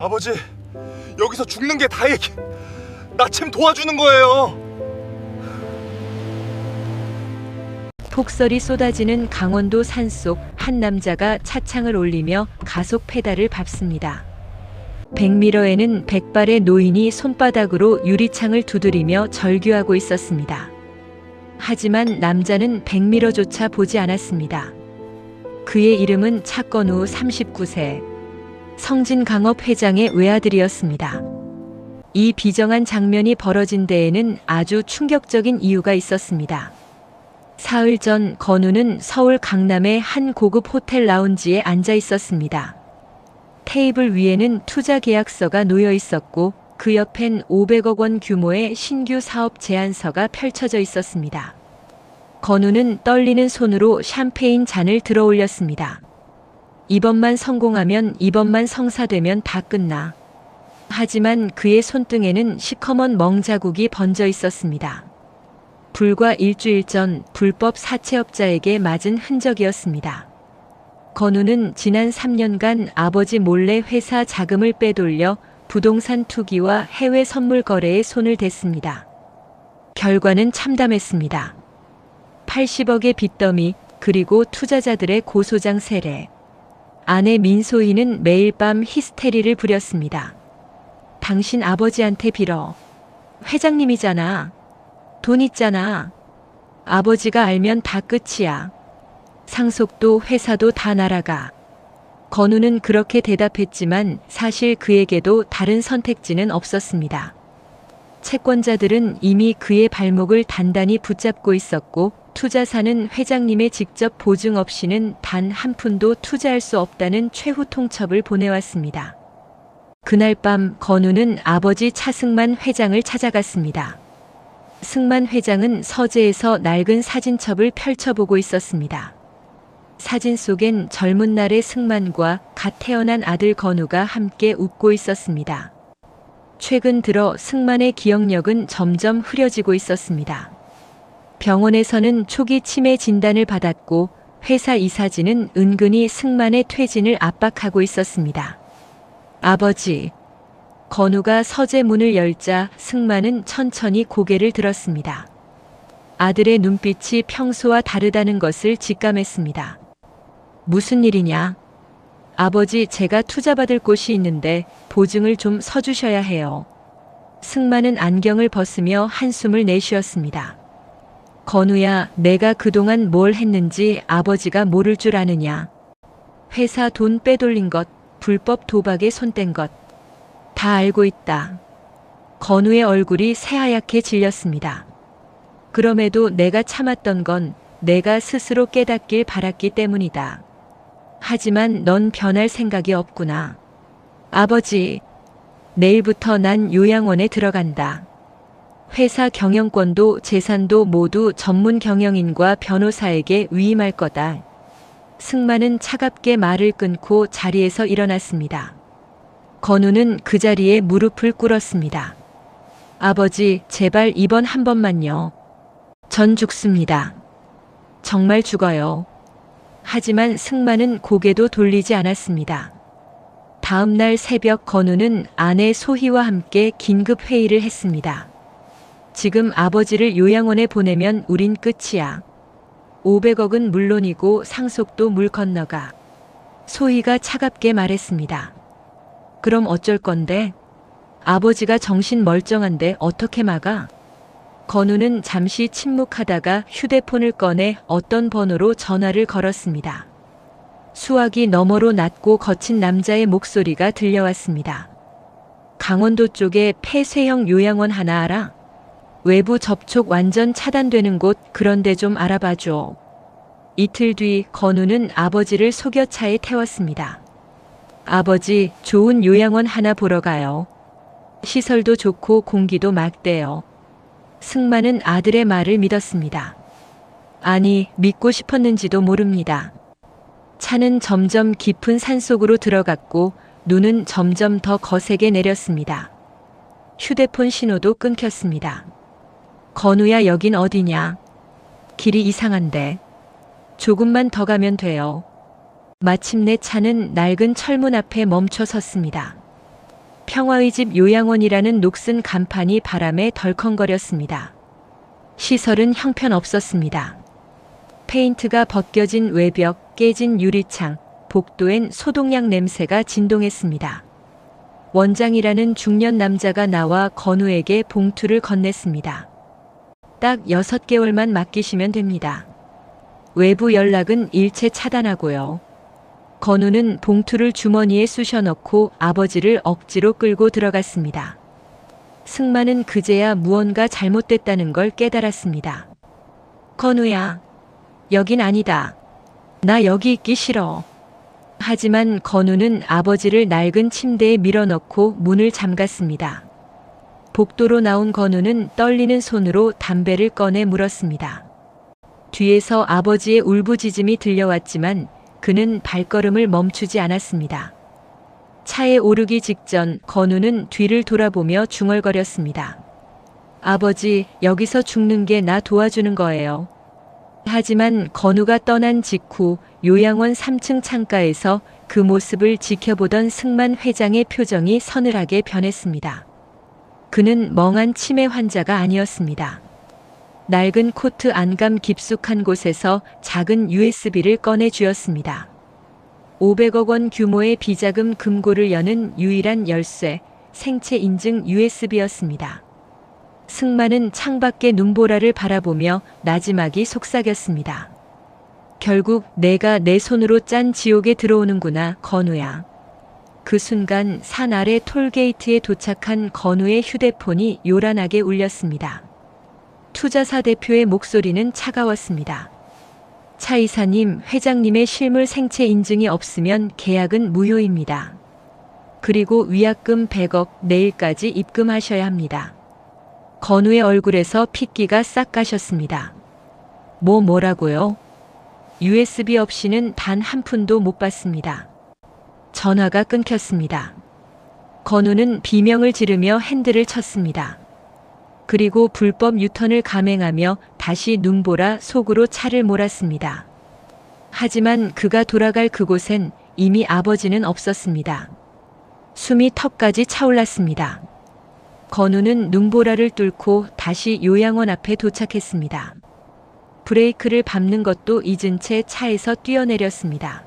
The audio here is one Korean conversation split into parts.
아버지, 여기서 죽는 게 다행이. 나침 도와주는 거예요. 폭설이 쏟아지는 강원도 산속 한 남자가 차창을 올리며 가속 페달을 밟습니다. 100m에는 100발의 노인이 손바닥으로 유리창을 두드리며 절규하고 있었습니다. 하지만 남자는 100m조차 보지 않았습니다. 그의 이름은 차건우 39세, 성진강업 회장의 외아들이었습니다. 이 비정한 장면이 벌어진 데에는 아주 충격적인 이유가 있었습니다. 사흘 전 건우는 서울 강남의 한 고급 호텔 라운지에 앉아 있었습니다. 테이블 위에는 투자 계약서가 놓여 있었고 그 옆엔 500억 원 규모의 신규 사업 제안서가 펼쳐져 있었습니다. 건우는 떨리는 손으로 샴페인 잔을 들어 올렸습니다. 이번만 성공하면, 이번만 성사되면 다 끝나. 하지만 그의 손등에는 시커먼 멍자국이 번져 있었습니다. 불과 일주일 전 불법 사채업자에게 맞은 흔적이었습니다. 건우는 지난 3년간 아버지 몰래 회사 자금을 빼돌려 부동산 투기와 해외 선물 거래에 손을 댔습니다. 결과는 참담했습니다. 80억의 빚더미, 그리고 투자자들의 고소장 세례. 아내 민소희는 매일 밤 히스테리를 부렸습니다. 당신 아버지한테 빌어. 회장님이잖아. 돈 있잖아. 아버지가 알면 다 끝이야. 상속도 회사도 다 날아가. 건우는 그렇게 대답했지만 사실 그에게도 다른 선택지는 없었습니다. 채권자들은 이미 그의 발목을 단단히 붙잡고 있었고 투자사는 회장님의 직접 보증 없이는 단 한 푼도 투자할 수 없다는 최후 통첩을 보내왔습니다. 그날 밤 건우는 아버지 차승만 회장을 찾아갔습니다. 승만 회장은 서재에서 낡은 사진첩을 펼쳐보고 있었습니다. 사진 속엔 젊은 날의 승만과 갓 태어난 아들 건우가 함께 웃고 있었습니다. 최근 들어 승만의 기억력은 점점 흐려지고 있었습니다. 병원에서는 초기 치매 진단을 받았고 회사 이사진은 은근히 승만의 퇴진을 압박하고 있었습니다. 아버지. 건우가 서재 문을 열자 승만은 천천히 고개를 들었습니다. 아들의 눈빛이 평소와 다르다는 것을 직감했습니다. 무슨 일이냐? 아버지, 제가 투자받을 곳이 있는데 보증을 좀 서주셔야 해요. 승만은 안경을 벗으며 한숨을 내쉬었습니다. 건우야, 내가 그동안 뭘 했는지 아버지가 모를 줄 아느냐? 회사 돈 빼돌린 것, 불법 도박에 손댄 것, 다 알고 있다. 건우의 얼굴이 새하얗게 질렸습니다. 그럼에도 내가 참았던 건 내가 스스로 깨닫길 바랐기 때문이다. 하지만 넌 변할 생각이 없구나. 아버지, 내일부터 난 요양원에 들어간다. 회사 경영권도 재산도 모두 전문 경영인과 변호사에게 위임할 거다. 승만은 차갑게 말을 끊고 자리에서 일어났습니다. 건우는 그 자리에 무릎을 꿇었습니다. 아버지, 제발 이번 한 번만요. 전 죽습니다. 정말 죽어요. 하지만 승만은 고개도 돌리지 않았습니다. 다음 날 새벽 건우는 아내 소희와 함께 긴급 회의를 했습니다. 지금 아버지를 요양원에 보내면 우린 끝이야. 500억은 물론이고 상속도 물 건너가. 소희가 차갑게 말했습니다. 그럼 어쩔 건데? 아버지가 정신 멀쩡한데 어떻게 막아? 건우는 잠시 침묵하다가 휴대폰을 꺼내 어떤 번호로 전화를 걸었습니다. 수화기 너머로 낮고 거친 남자의 목소리가 들려왔습니다. 강원도 쪽에 폐쇄형 요양원 하나 알아? 외부 접촉 완전 차단되는 곳, 그런데 좀 알아봐줘. 이틀 뒤 건우는 아버지를 속여 차에 태웠습니다. 아버지, 좋은 요양원 하나 보러 가요. 시설도 좋고 공기도 맑대요. 승만은 아들의 말을 믿었습니다. 아니, 믿고 싶었는지도 모릅니다. 차는 점점 깊은 산속으로 들어갔고 눈은 점점 더 거세게 내렸습니다. 휴대폰 신호도 끊겼습니다. 건우야, 여긴 어디냐? 길이 이상한데. 조금만 더 가면 돼요. 마침내 차는 낡은 철문 앞에 멈춰 섰습니다. 평화의 집 요양원이라는 녹슨 간판이 바람에 덜컹거렸습니다. 시설은 형편없었습니다. 페인트가 벗겨진 외벽, 깨진 유리창, 복도엔 소독약 냄새가 진동했습니다. 원장이라는 중년 남자가 나와 건우에게 봉투를 건넸습니다. 딱 6개월만 맡기시면 됩니다. 외부 연락은 일체 차단하고요. 건우는 봉투를 주머니에 쑤셔 넣고 아버지를 억지로 끌고 들어갔습니다. 승만은 그제야 무언가 잘못됐다는 걸 깨달았습니다. 건우야, 여긴 아니다. 나 여기 있기 싫어. 하지만 건우는 아버지를 낡은 침대에 밀어넣고 문을 잠갔습니다. 복도로 나온 건우는 떨리는 손으로 담배를 꺼내 물었습니다. 뒤에서 아버지의 울부짖음이 들려왔지만 그는 발걸음을 멈추지 않았습니다. 차에 오르기 직전 건우는 뒤를 돌아보며 중얼거렸습니다. 아버지, 여기서 죽는 게 나 도와주는 거예요. 하지만 건우가 떠난 직후 요양원 3층 창가에서 그 모습을 지켜보던 승만 회장의 표정이 서늘하게 변했습니다. 그는 멍한 치매 환자가 아니었습니다. 낡은 코트 안감 깊숙한 곳에서 작은 USB를 꺼내 쥐었습니다. 500억 원 규모의 비자금 금고를 여는 유일한 열쇠, 생체 인증 USB였습니다. 승만은 창밖의 눈보라를 바라보며 나지막이 속삭였습니다. 결국 내가 내 손으로 짠 지옥에 들어오는구나, 건우야. 그 순간 산 아래 톨게이트에 도착한 건우의 휴대폰이 요란하게 울렸습니다. 투자사 대표의 목소리는 차가웠습니다. 차 이사님, 회장님의 실물 생체 인증이 없으면 계약은 무효입니다. 그리고 위약금 100억 내일까지 입금하셔야 합니다. 건우의 얼굴에서 핏기가 싹 가셨습니다. 뭐라고요? USB 없이는 단 한 푼도 못 받습니다. 전화가 끊겼습니다. 건우는 비명을 지르며 핸들을 쳤습니다. 그리고 불법 유턴을 감행하며 다시 눈보라 속으로 차를 몰았습니다. 하지만 그가 돌아갈 그곳엔 이미 아버지는 없었습니다. 숨이 턱까지 차올랐습니다. 건우는 눈보라를 뚫고 다시 요양원 앞에 도착했습니다. 브레이크를 밟는 것도 잊은 채 차에서 뛰어내렸습니다.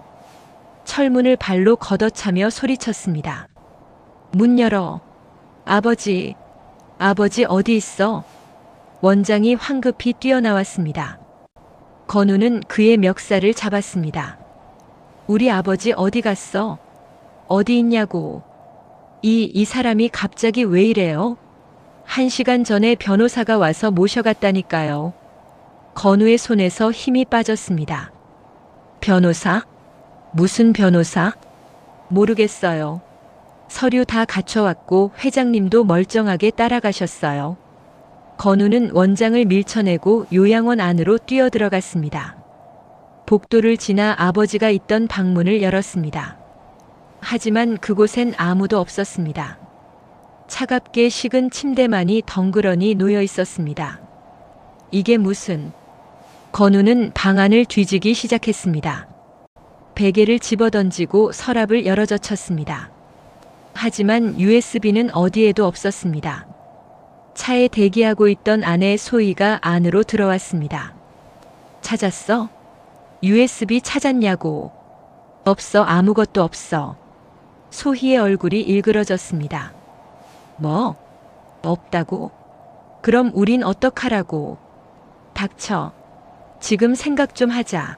철문을 발로 걷어차며 소리쳤습니다. 문 열어. 아버지, 아버지 어디 있어? 원장이 황급히 뛰어나왔습니다. 건우는 그의 멱살을 잡았습니다. 우리 아버지 어디 갔어? 어디 있냐고. 이 사람이 갑자기 왜 이래요? 1시간 전에 변호사가 와서 모셔갔다니까요. 건우의 손에서 힘이 빠졌습니다. 변호사? 무슨 변호사? 모르겠어요. 서류 다 갖춰왔고 회장님도 멀쩡하게 따라가셨어요. 건우는 원장을 밀쳐내고 요양원 안으로 뛰어들어갔습니다. 복도를 지나 아버지가 있던 방문을 열었습니다. 하지만 그곳엔 아무도 없었습니다. 차갑게 식은 침대만이 덩그러니 놓여 있었습니다. 이게 무슨... 건우는 방 안을 뒤지기 시작했습니다. 베개를 집어던지고 서랍을 열어젖혔습니다. 하지만 USB는 어디에도 없었습니다. 차에 대기하고 있던 아내 소희가 안으로 들어왔습니다. 찾았어? USB 찾았냐고. 없어, 아무것도 없어. 소희의 얼굴이 일그러졌습니다. 뭐? 없다고? 그럼 우린 어떡하라고? 닥쳐. 지금 생각 좀 하자.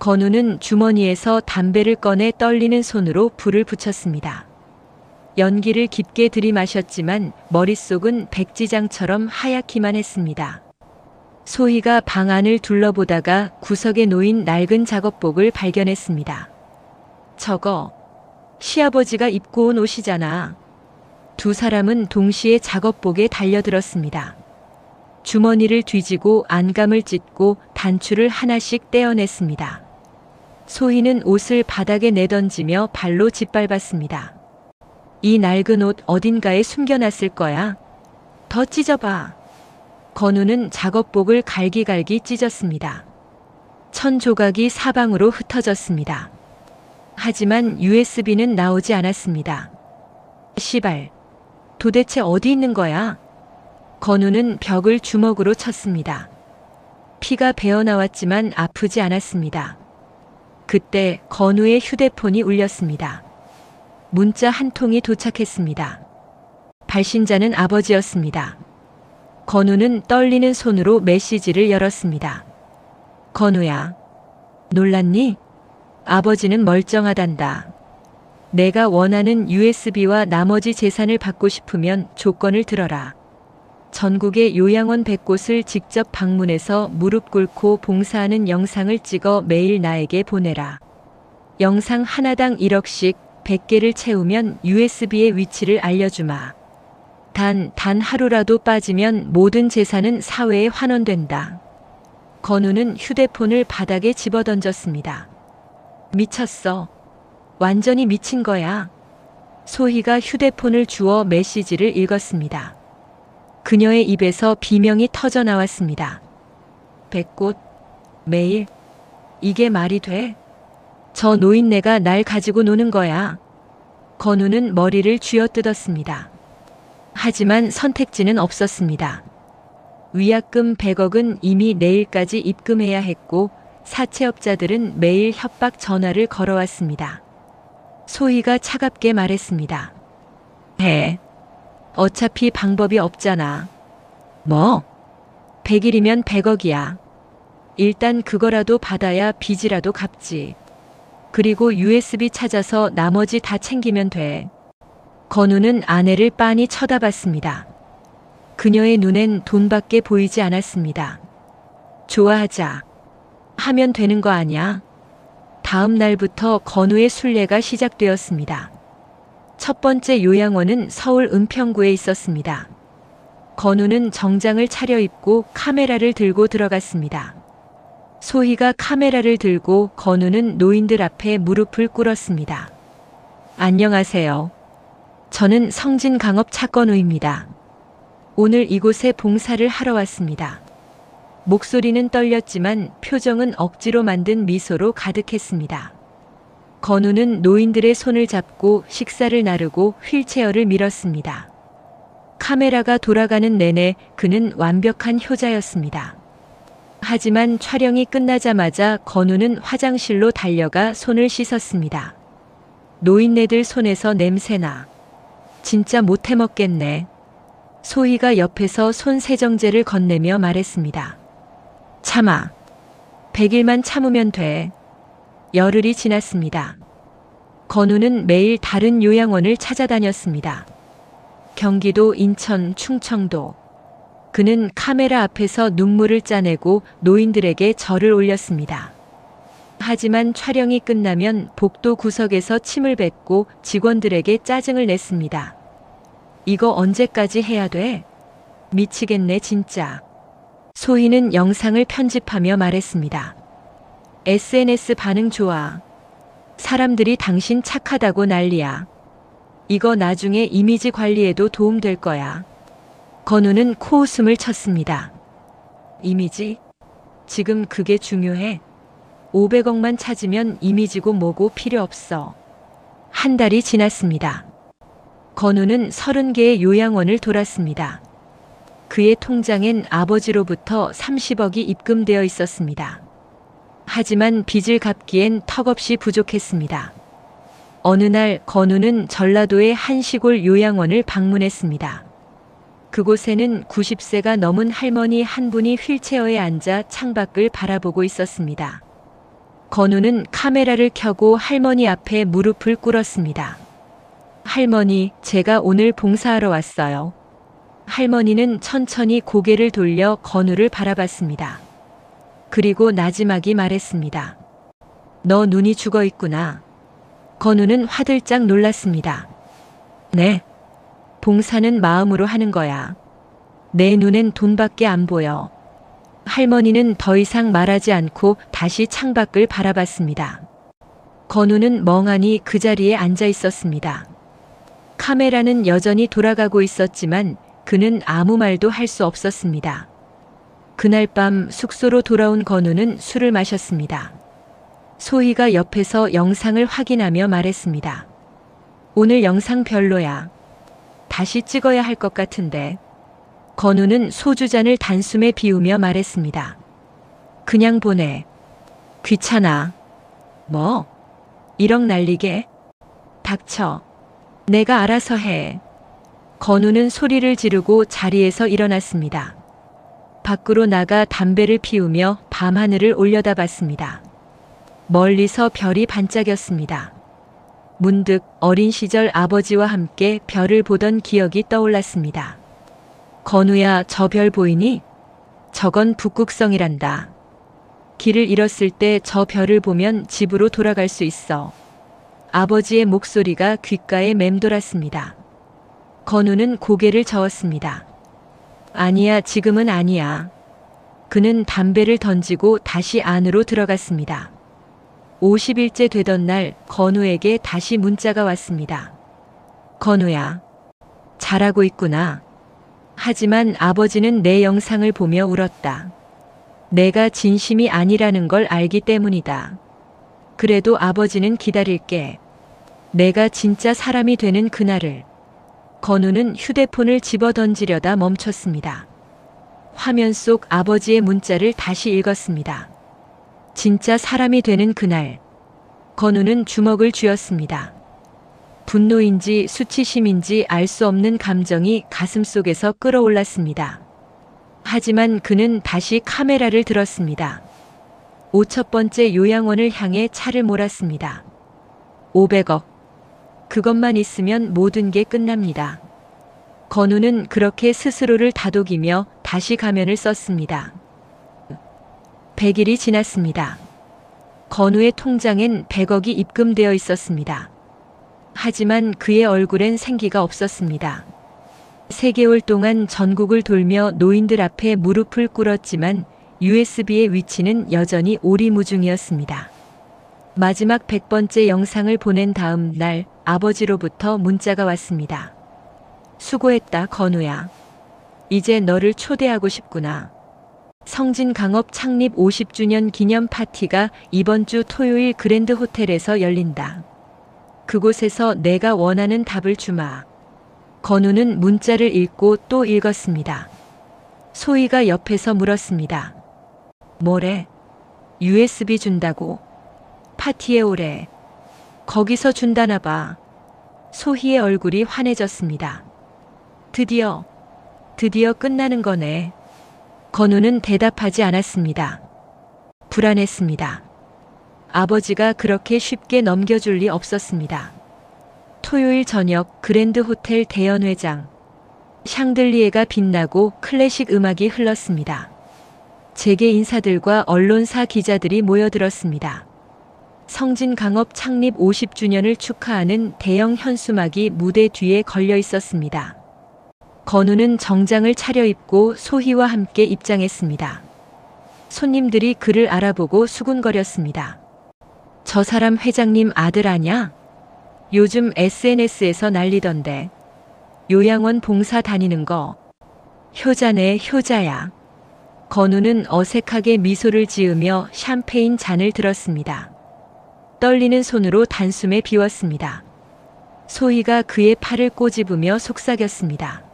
건우는 주머니에서 담배를 꺼내 떨리는 손으로 불을 붙였습니다. 연기를 깊게 들이마셨지만 머릿속은 백지장처럼 하얗기만 했습니다. 소희가 방 안을 둘러보다가 구석에 놓인 낡은 작업복을 발견했습니다. 저거 시아버지가 입고 온 옷이잖아. 두 사람은 동시에 작업복에 달려들었습니다. 주머니를 뒤지고 안감을 찢고 단추를 하나씩 떼어냈습니다. 소희는 옷을 바닥에 내던지며 발로 짓밟았습니다. 이 낡은 옷 어딘가에 숨겨놨을 거야. 더 찢어봐. 건우는 작업복을 갈기갈기 찢었습니다. 천 조각이 사방으로 흩어졌습니다. 하지만 USB는 나오지 않았습니다. 시발. 도대체 어디 있는 거야? 건우는 벽을 주먹으로 쳤습니다. 피가 배어나왔지만 아프지 않았습니다. 그때 건우의 휴대폰이 울렸습니다. 문자 한 통이 도착했습니다. 발신자는 아버지였습니다. 건우는 떨리는 손으로 메시지를 열었습니다. 건우야, 놀랐니? 아버지는 멀쩡하단다. 내가 원하는 USB와 나머지 재산을 받고 싶으면 조건을 들어라. 전국의 요양원 100곳을 직접 방문해서 무릎 꿇고 봉사하는 영상을 찍어 매일 나에게 보내라. 영상 하나당 1억씩 100개를 채우면 USB의 위치를 알려주마. 단 하루라도 빠지면 모든 재산은 사회에 환원된다. 건우는 휴대폰을 바닥에 집어던졌습니다. 미쳤어. 완전히 미친 거야. 소희가 휴대폰을 주워 메시지를 읽었습니다. 그녀의 입에서 비명이 터져 나왔습니다. 100곳? 매일? 이게 말이 돼? 저 노인네가 날 가지고 노는 거야. 건우는 머리를 쥐어뜯었습니다. 하지만 선택지는 없었습니다. 위약금 100억은 이미 내일까지 입금해야 했고 사채업자들은 매일 협박 전화를 걸어왔습니다. 소희가 차갑게 말했습니다. 해. 어차피 방법이 없잖아. 뭐? 100일이면 100억이야. 일단 그거라도 받아야 빚이라도 갚지. 그리고 USB 찾아서 나머지 다 챙기면 돼. 건우는 아내를 빤히 쳐다봤습니다. 그녀의 눈엔 돈밖에 보이지 않았습니다. 좋아하자. 하면 되는 거 아냐? 다음 날부터 건우의 순례가 시작되었습니다. 첫 번째 요양원은 서울 은평구에 있었습니다. 건우는 정장을 차려입고 카메라를 들고 들어갔습니다. 소희가 카메라를 들고 건우는 노인들 앞에 무릎을 꿇었습니다. 안녕하세요. 저는 성진강업 차건우입니다. 오늘 이곳에 봉사를 하러 왔습니다. 목소리는 떨렸지만 표정은 억지로 만든 미소로 가득했습니다. 건우는 노인들의 손을 잡고 식사를 나르고 휠체어를 밀었습니다. 카메라가 돌아가는 내내 그는 완벽한 효자였습니다. 하지만 촬영이 끝나자마자 건우는 화장실로 달려가 손을 씻었습니다. 노인네들 손에서 냄새나. 진짜 못해 먹겠네. 소희가 옆에서 손 세정제를 건네며 말했습니다. 참아. 100일만 참으면 돼. 열흘이 지났습니다. 건우는 매일 다른 요양원을 찾아다녔습니다. 경기도, 인천, 충청도. 그는 카메라 앞에서 눈물을 짜내고 노인들에게 절을 올렸습니다. 하지만 촬영이 끝나면 복도 구석에서 침을 뱉고 직원들에게 짜증을 냈습니다. 이거 언제까지 해야 돼? 미치겠네 진짜. 소희는 영상을 편집하며 말했습니다. SNS 반응 좋아. 사람들이 당신 착하다고 난리야. 이거 나중에 이미지 관리에도 도움될 거야. 건우는 코웃음을 쳤습니다. 이미지? 지금 그게 중요해? 500억만 찾으면 이미지고 뭐고 필요 없어. 한 달이 지났습니다. 건우는 30개의 요양원을 돌았습니다. 그의 통장엔 아버지로부터 30억이 입금되어 있었습니다. 하지만 빚을 갚기엔 턱없이 부족했습니다. 어느 날 건우는 전라도의 한 시골 요양원을 방문했습니다. 그곳에는 90세가 넘은 할머니 한 분이 휠체어에 앉아 창밖을 바라보고 있었습니다. 건우는 카메라를 켜고 할머니 앞에 무릎을 꿇었습니다. 할머니, 제가 오늘 봉사하러 왔어요. 할머니는 천천히 고개를 돌려 건우를 바라봤습니다. 그리고 나지막이 말했습니다. 너 눈이 죽어 있구나. 건우는 화들짝 놀랐습니다. 네. 봉사는 마음으로 하는 거야. 내 눈엔 돈밖에 안 보여. 할머니는 더 이상 말하지 않고 다시 창밖을 바라봤습니다. 건우는 멍하니 그 자리에 앉아 있었습니다. 카메라는 여전히 돌아가고 있었지만 그는 아무 말도 할 수 없었습니다. 그날 밤 숙소로 돌아온 건우는 술을 마셨습니다. 소희가 옆에서 영상을 확인하며 말했습니다. 오늘 영상 별로야. 다시 찍어야 할 것 같은데. 건우는 소주잔을 단숨에 비우며 말했습니다. 그냥 보내. 귀찮아. 뭐? 1억 날리게? 닥쳐. 내가 알아서 해. 건우는 소리를 지르고 자리에서 일어났습니다. 밖으로 나가 담배를 피우며 밤하늘을 올려다봤습니다. 멀리서 별이 반짝였습니다. 문득 어린 시절 아버지와 함께 별을 보던 기억이 떠올랐습니다. 건우야, 저 별 보이니? 저건 북극성이란다. 길을 잃었을 때 저 별을 보면 집으로 돌아갈 수 있어. 아버지의 목소리가 귓가에 맴돌았습니다. 건우는 고개를 저었습니다. 아니야, 지금은 아니야. 그는 담배를 던지고 다시 안으로 들어갔습니다. 50일째 되던 날 건우에게 다시 문자가 왔습니다. 건우야, 잘하고 있구나. 하지만 아버지는 내 영상을 보며 울었다. 내가 진심이 아니라는 걸 알기 때문이다. 그래도 아버지는 기다릴게. 내가 진짜 사람이 되는 그날을. 건우는 휴대폰을 집어던지려다 멈췄습니다. 화면 속 아버지의 문자를 다시 읽었습니다. 진짜 사람이 되는 그날. 건우는 주먹을 쥐었습니다. 분노인지 수치심인지 알 수 없는 감정이 가슴속에서 끌어올랐습니다. 하지만 그는 다시 카메라를 들었습니다. 5,000번째 요양원을 향해 차를 몰았습니다. 500억. 그것만 있으면 모든 게 끝납니다. 건우는 그렇게 스스로를 다독이며 다시 가면을 썼습니다. 100일이 지났습니다. 건우의 통장엔 100억이 입금되어 있었습니다. 하지만 그의 얼굴엔 생기가 없었습니다. 3개월 동안 전국을 돌며 노인들 앞에 무릎을 꿇었지만 USB의 위치는 여전히 오리무중이었습니다. 마지막 100번째 영상을 보낸 다음 날 아버지로부터 문자가 왔습니다. 수고했다, 건우야. 이제 너를 초대하고 싶구나. 성진강업 창립 50주년 기념 파티가 이번 주 토요일 그랜드 호텔에서 열린다. 그곳에서 내가 원하는 답을 주마. 건우는 문자를 읽고 또 읽었습니다. 소희가 옆에서 물었습니다. 뭐래? USB 준다고? 파티에 오래. 거기서 준다나 봐. 소희의 얼굴이 환해졌습니다. 드디어 끝나는 거네. 건우는 대답하지 않았습니다. 불안했습니다. 아버지가 그렇게 쉽게 넘겨줄 리 없었습니다. 토요일 저녁 그랜드 호텔 대연회장. 샹들리에가 빛나고 클래식 음악이 흘렀습니다. 재계 인사들과 언론사 기자들이 모여들었습니다. 성진강업 창립 50주년을 축하하는 대형 현수막이 무대 뒤에 걸려 있었습니다. 건우는 정장을 차려입고 소희와 함께 입장했습니다. 손님들이 그를 알아보고 수군거렸습니다. 저 사람 회장님 아들 아냐? 요즘 SNS에서 난리던데. 요양원 봉사 다니는 거. 효자네, 효자야. 건우는 어색하게 미소를 지으며 샴페인 잔을 들었습니다. 떨리는 손으로 단숨에 비웠습니다. 소희가 그의 팔을 꼬집으며 속삭였습니다.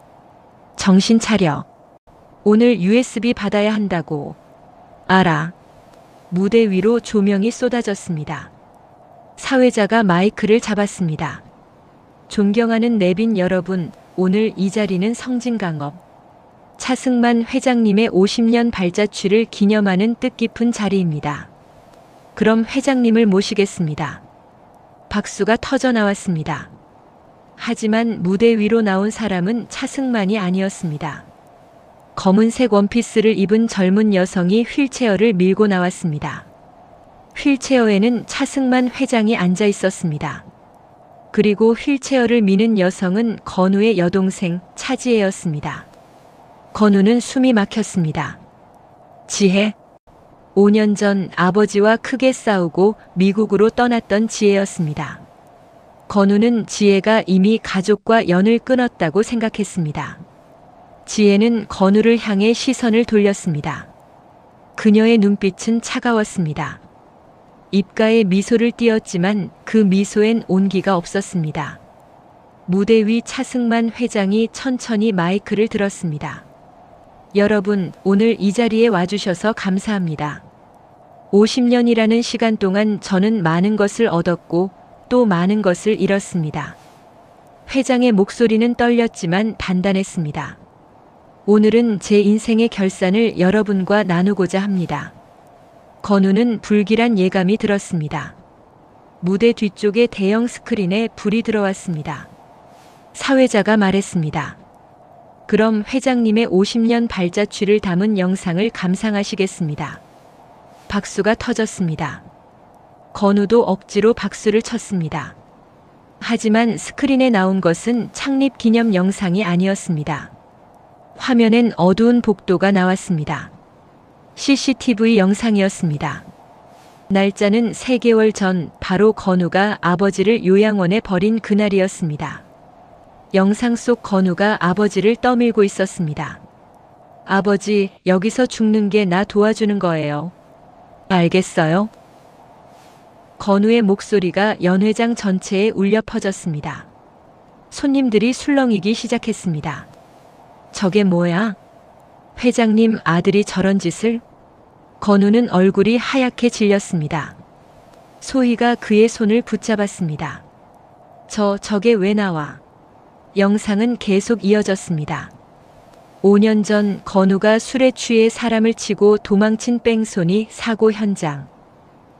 정신 차려. 오늘 USB 받아야 한다고. 알아. 무대 위로 조명이 쏟아졌습니다. 사회자가 마이크를 잡았습니다. 존경하는 내빈 여러분, 오늘 이 자리는 성진강업 차승만 회장님의 50년 발자취를 기념하는 뜻깊은 자리입니다. 그럼 회장님을 모시겠습니다. 박수가 터져 나왔습니다. 하지만 무대 위로 나온 사람은 차승만이 아니었습니다. 검은색 원피스를 입은 젊은 여성이 휠체어를 밀고 나왔습니다. 휠체어에는 차승만 회장이 앉아 있었습니다. 그리고 휠체어를 미는 여성은 건우의 여동생 차지혜였습니다. 건우는 숨이 막혔습니다. 지혜. 5년 전 아버지와 크게 싸우고 미국으로 떠났던 지혜였습니다. 건우는 지혜가 이미 가족과 연을 끊었다고 생각했습니다. 지혜는 건우를 향해 시선을 돌렸습니다. 그녀의 눈빛은 차가웠습니다. 입가에 미소를 띄었지만 그 미소엔 온기가 없었습니다. 무대 위 차승만 회장이 천천히 마이크를 들었습니다. 여러분, 오늘 이 자리에 와주셔서 감사합니다. 50년이라는 시간 동안 저는 많은 것을 얻었고 또 많은 것을 잃었습니다. 회장의 목소리는 떨렸지만 단단했습니다. 오늘은 제 인생의 결산을 여러분과 나누고자 합니다. 건우는 불길한 예감이 들었습니다. 무대 뒤쪽의 대형 스크린에 불이 들어왔습니다. 사회자가 말했습니다. 그럼 회장님의 50년 발자취를 담은 영상을 감상하시겠습니다. 박수가 터졌습니다. 건우도 억지로 박수를 쳤습니다. 하지만 스크린에 나온 것은 창립 기념 영상이 아니었습니다. 화면엔 어두운 복도가 나왔습니다. CCTV 영상이었습니다. 날짜는 3개월 전 바로 건우가 아버지를 요양원에 버린 그날이었습니다. 영상 속 건우가 아버지를 떠밀고 있었습니다. 아버지, 여기서 죽는 게 나 도와주는 거예요. 알겠어요? 건우의 목소리가 연회장 전체에 울려 퍼졌습니다. 손님들이 술렁이기 시작했습니다. 저게 뭐야? 회장님 아들이 저런 짓을? 건우는 얼굴이 하얗게 질렸습니다. 소희가 그의 손을 붙잡았습니다. 저게 왜 나와? 영상은 계속 이어졌습니다. 5년 전 건우가 술에 취해 사람을 치고 도망친 뺑소니 사고 현장.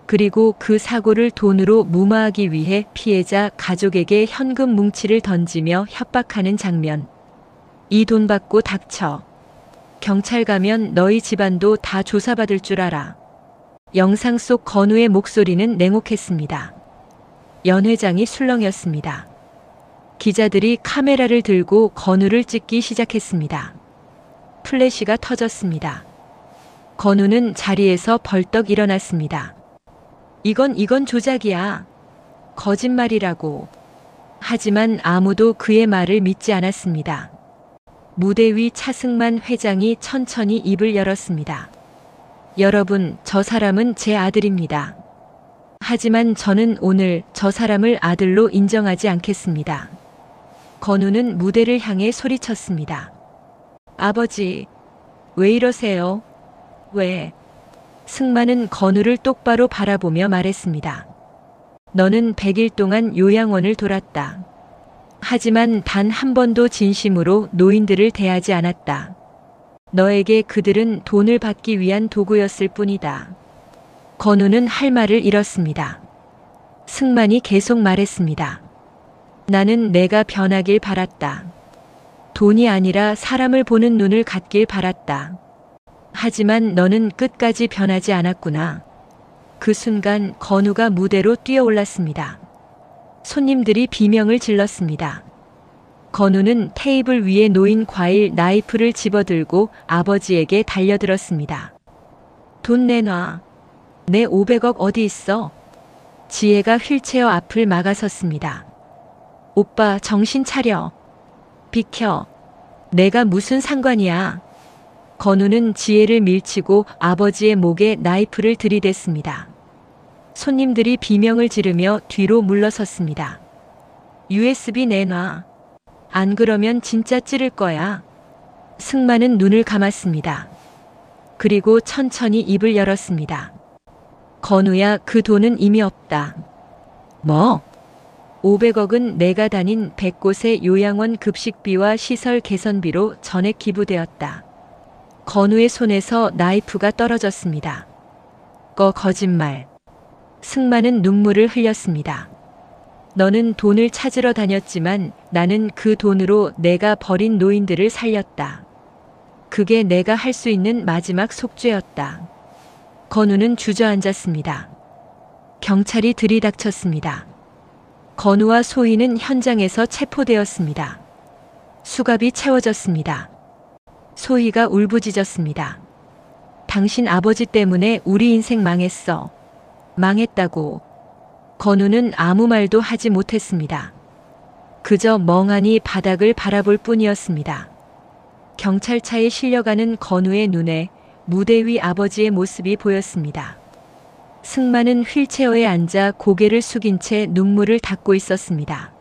그리고 그 사고를 돈으로 무마하기 위해 피해자 가족에게 현금 뭉치를 던지며 협박하는 장면. 이 돈 받고 닥쳐. 경찰 가면 너희 집안도 다 조사받을 줄 알아. 영상 속 건우의 목소리는 냉혹했습니다. 연 회장이 술렁였습니다. 기자들이 카메라를 들고 건우를 찍기 시작했습니다. 플래시가 터졌습니다. 건우는 자리에서 벌떡 일어났습니다. 이건 조작이야. 거짓말이라고. 하지만 아무도 그의 말을 믿지 않았습니다. 무대 위 차승만 회장이 천천히 입을 열었습니다. 여러분, 저 사람은 제 아들입니다. 하지만 저는 오늘 저 사람을 아들로 인정하지 않겠습니다. 건우는 무대를 향해 소리쳤습니다. 아버지, 왜 이러세요? 왜? 승만은 건우를 똑바로 바라보며 말했습니다. 너는 100일 동안 요양원을 돌았다. 하지만 단 한 번도 진심으로 노인들을 대하지 않았다. 너에게 그들은 돈을 받기 위한 도구였을 뿐이다. 건우는 할 말을 잃었습니다. 승만이 계속 말했습니다. 나는 내가 변하길 바랐다. 돈이 아니라 사람을 보는 눈을 갖길 바랐다. 하지만 너는 끝까지 변하지 않았구나. 그 순간 건우가 무대로 뛰어올랐습니다. 손님들이 비명을 질렀습니다. 건우는 테이블 위에 놓인 과일 나이프를 집어들고 아버지에게 달려들었습니다. 돈 내놔. 내 500억 어디 있어? 지혜가 휠체어 앞을 막아섰습니다. 오빠, 정신 차려. 비켜. 내가 무슨 상관이야. 건우는 지혜를 밀치고 아버지의 목에 나이프를 들이댔습니다. 손님들이 비명을 지르며 뒤로 물러섰습니다. USB 내놔. 안 그러면 진짜 찌를 거야. 승만은 눈을 감았습니다. 그리고 천천히 입을 열었습니다. 건우야, 그 돈은 이미 없다. 뭐? 500억은 내가 다닌 100곳의 요양원 급식비와 시설 개선비로 전액 기부되었다. 건우의 손에서 나이프가 떨어졌습니다. 거짓말. 승만은 눈물을 흘렸습니다. 너는 돈을 찾으러 다녔지만 나는 그 돈으로 내가 버린 노인들을 살렸다. 그게 내가 할 수 있는 마지막 속죄였다. 건우는 주저앉았습니다. 경찰이 들이닥쳤습니다. 건우와 소희는 현장에서 체포되었습니다. 수갑이 채워졌습니다. 소희가 울부짖었습니다. 당신 아버지 때문에 우리 인생 망했어. 망했다고. 건우는 아무 말도 하지 못했습니다. 그저 멍하니 바닥을 바라볼 뿐이었습니다. 경찰차에 실려가는 건우의 눈에 무대 위 아버지의 모습이 보였습니다. 승만은 휠체어에 앉아 고개를 숙인 채 눈물을 닦고 있었습니다.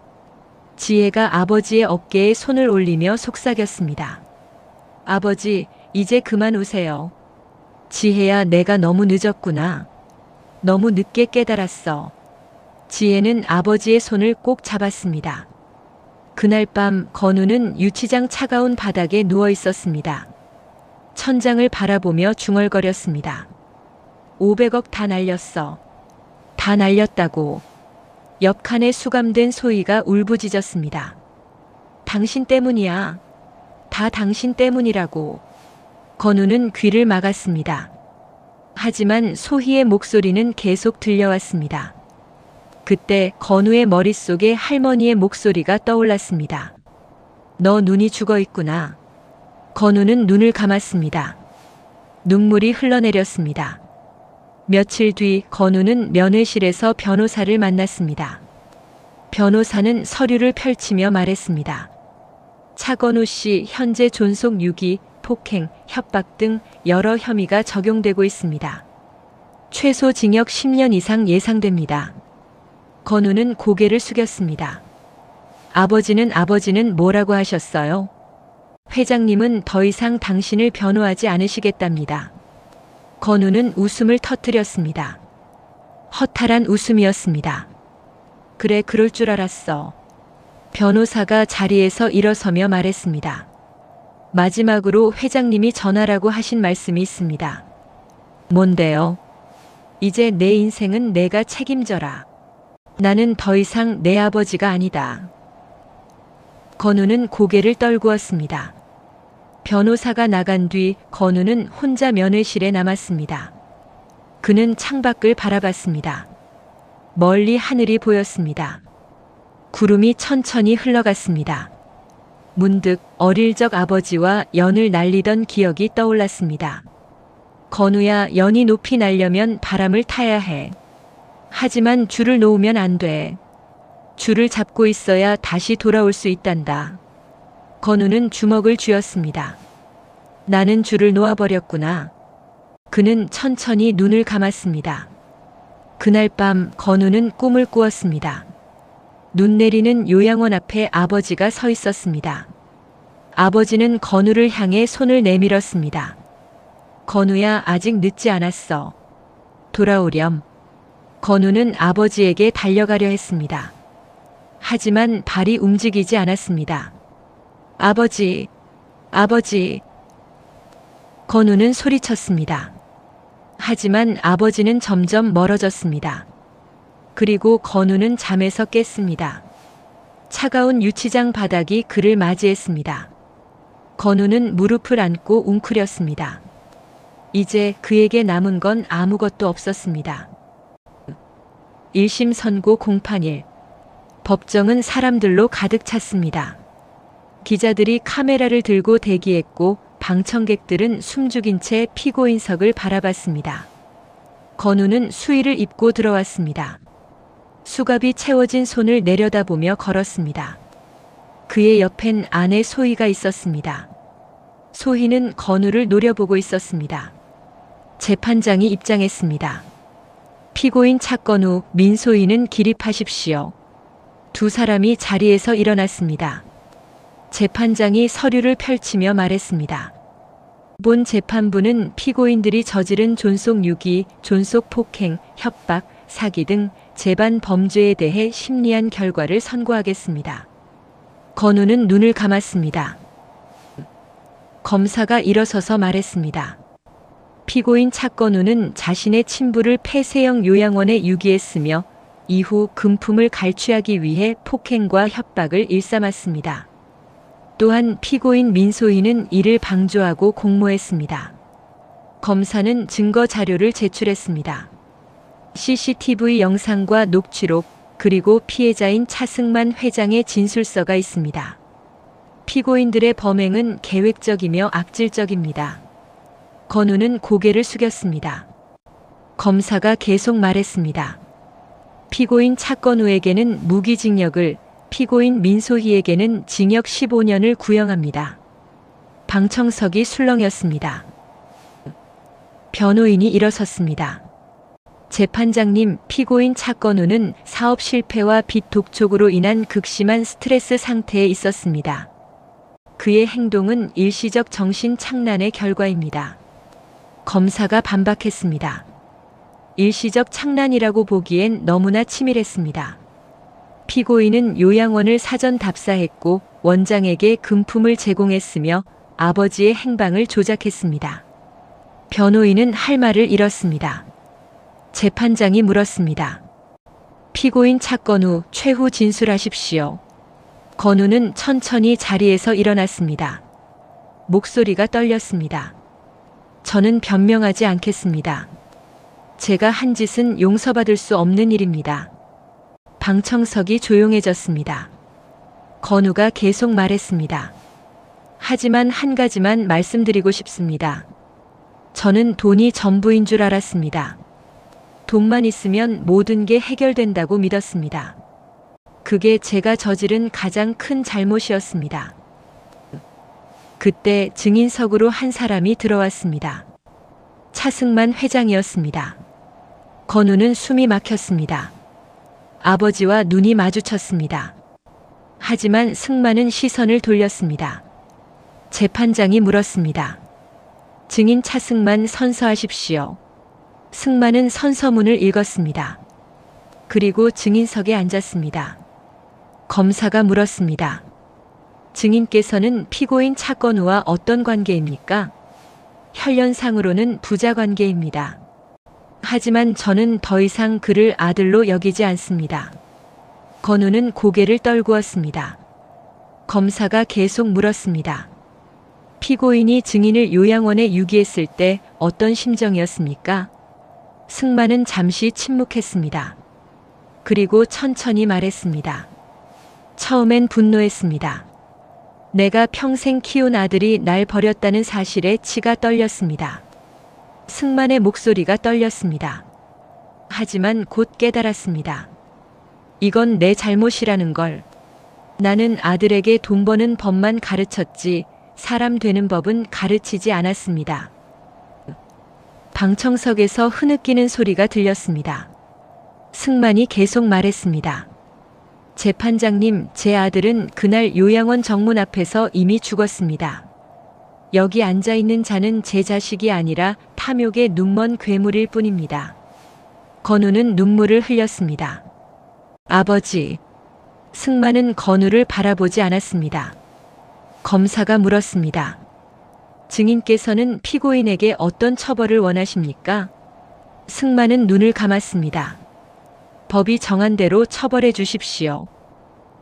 지혜가 아버지의 어깨에 손을 올리며 속삭였습니다. 아버지, 이제 그만 우세요. 지혜야, 내가 너무 늦었구나. 너무 늦게 깨달았어. 지혜는 아버지의 손을 꼭 잡았습니다. 그날 밤 건우는 유치장 차가운 바닥에 누워 있었습니다. 천장을 바라보며 중얼거렸습니다. 500억 다 날렸어. 다 날렸다고. 옆 칸에 수감된 소희가 울부짖었습니다. 당신 때문이야. 다 당신 때문이라고. 건우는 귀를 막았습니다. 하지만 소희의 목소리는 계속 들려왔습니다. 그때 건우의 머릿속에 할머니의 목소리가 떠올랐습니다. 너 눈이 죽어 있구나. 건우는 눈을 감았습니다. 눈물이 흘러내렸습니다. 며칠 뒤 건우는 면회실에서 변호사를 만났습니다. 변호사는 서류를 펼치며 말했습니다. 차건우 씨 현재 존속 유기, 폭행, 협박 등 여러 혐의가 적용되고 있습니다. 최소 징역 10년 이상 예상됩니다. 건우는 고개를 숙였습니다. 아버지는 뭐라고 하셨어요? 회장님은 더 이상 당신을 변호하지 않으시겠답니다. 건우는 웃음을 터뜨렸습니다. 허탈한 웃음이었습니다. 그래, 그럴 줄 알았어. 변호사가 자리에서 일어서며 말했습니다. 마지막으로 회장님이 전하라고 하신 말씀이 있습니다. 뭔데요? 이제 내 인생은 내가 책임져라. 나는 더 이상 내 아버지가 아니다. 건우는 고개를 떨구었습니다. 변호사가 나간 뒤 건우는 혼자 면회실에 남았습니다. 그는 창밖을 바라봤습니다. 멀리 하늘이 보였습니다. 구름이 천천히 흘러갔습니다. 문득 어릴 적 아버지와 연을 날리던 기억이 떠올랐습니다. 건우야, 연이 높이 날려면 바람을 타야 해. 하지만 줄을 놓으면 안 돼. 줄을 잡고 있어야 다시 돌아올 수 있단다. 건우는 주먹을 쥐었습니다. 나는 줄을 놓아버렸구나. 그는 천천히 눈을 감았습니다. 그날 밤 건우는 꿈을 꾸었습니다. 눈 내리는 요양원 앞에 아버지가 서 있었습니다. 아버지는 건우를 향해 손을 내밀었습니다. 건우야, 아직 늦지 않았어. 돌아오렴. 건우는 아버지에게 달려가려 했습니다. 하지만 발이 움직이지 않았습니다. 아버지, 아버지. 건우는 소리쳤습니다. 하지만 아버지는 점점 멀어졌습니다. 그리고 건우는 잠에서 깼습니다. 차가운 유치장 바닥이 그를 맞이했습니다. 건우는 무릎을 안고 웅크렸습니다. 이제 그에게 남은 건 아무것도 없었습니다. 1심 선고 공판일. 법정은 사람들로 가득 찼습니다. 기자들이 카메라를 들고 대기했고 방청객들은 숨죽인 채 피고인석을 바라봤습니다. 건우는 수의를 입고 들어왔습니다. 수갑이 채워진 손을 내려다보며 걸었습니다. 그의 옆엔 아내 소희가 있었습니다. 소희는 건우를 노려보고 있었습니다. 재판장이 입장했습니다. 피고인 차건우, 민소희는 기립하십시오. 두 사람이 자리에서 일어났습니다. 재판장이 서류를 펼치며 말했습니다. 본 재판부는 피고인들이 저지른 존속 유기, 존속 폭행, 협박, 사기 등 재반 범죄에 대해 심리한 결과를 선고하겠습니다. 건우는 눈을 감았습니다. 검사가 일어서서 말했습니다. 피고인 차건우는 자신의 친부를 폐쇄형 요양원에 유기했으며 이후 금품을 갈취하기 위해 폭행과 협박을 일삼았습니다. 또한 피고인 민소희는 이를 방조하고 공모했습니다. 검사는 증거 자료를 제출했습니다. CCTV 영상과 녹취록, 그리고 피해자인 차승만 회장의 진술서가 있습니다. 피고인들의 범행은 계획적이며 악질적입니다. 건우는 고개를 숙였습니다. 검사가 계속 말했습니다. 피고인 차건우에게는 무기징역을, 피고인 민소희에게는 징역 15년을 구형합니다. 방청석이 술렁였습니다. 변호인이 일어섰습니다. 재판장님, 피고인 차건우는 사업 실패와 빚 독촉으로 인한 극심한 스트레스 상태에 있었습니다. 그의 행동은 일시적 정신 착란의 결과입니다. 검사가 반박했습니다. 일시적 착란이라고 보기엔 너무나 치밀했습니다. 피고인은 요양원을 사전 답사했고 원장에게 금품을 제공했으며 아버지의 행방을 조작했습니다. 변호인은 할 말을 잃었습니다. 재판장이 물었습니다. 피고인 차건우, 최후 진술하십시오. 건우는 천천히 자리에서 일어났습니다. 목소리가 떨렸습니다. 저는 변명하지 않겠습니다. 제가 한 짓은 용서받을 수 없는 일입니다. 방청석이 조용해졌습니다. 건우가 계속 말했습니다. 하지만 한 가지만 말씀드리고 싶습니다. 저는 돈이 전부인 줄 알았습니다. 돈만 있으면 모든 게 해결된다고 믿었습니다. 그게 제가 저지른 가장 큰 잘못이었습니다. 그때 증인석으로 한 사람이 들어왔습니다. 차승만 회장이었습니다. 건우는 숨이 막혔습니다. 아버지와 눈이 마주쳤습니다. 하지만 승만은 시선을 돌렸습니다. 재판장이 물었습니다. 증인 차승만 선서하십시오. 승만은 선서문을 읽었습니다. 그리고 증인석에 앉았습니다. 검사가 물었습니다. 증인께서는 피고인 차건우와 어떤 관계입니까? 혈연상으로는 부자 관계입니다. 하지만 저는 더 이상 그를 아들로 여기지 않습니다. 건우는 고개를 떨구었습니다. 검사가 계속 물었습니다. 피고인이 증인을 요양원에 유기했을 때 어떤 심정이었습니까? 승만은 잠시 침묵했습니다. 그리고 천천히 말했습니다. 처음엔 분노했습니다. 내가 평생 키운 아들이 날 버렸다는 사실에 치가 떨렸습니다. 승만의 목소리가 떨렸습니다. 하지만 곧 깨달았습니다. 이건 내 잘못이라는 걸. 나는 아들에게 돈 버는 법만 가르쳤지 사람 되는 법은 가르치지 않았습니다. 방청석에서 흐느끼는 소리가 들렸습니다. 승만이 계속 말했습니다. 재판장님, 제 아들은 그날 요양원 정문 앞에서 이미 죽었습니다. 여기 앉아있는 자는 제 자식이 아니라 탐욕의 눈먼 괴물일 뿐입니다. 건우는 눈물을 흘렸습니다. 아버지. 승만은 건우를 바라보지 않았습니다. 검사가 물었습니다. 증인께서는 피고인에게 어떤 처벌을 원하십니까? 승만은 눈을 감았습니다. 법이 정한 대로 처벌해 주십시오.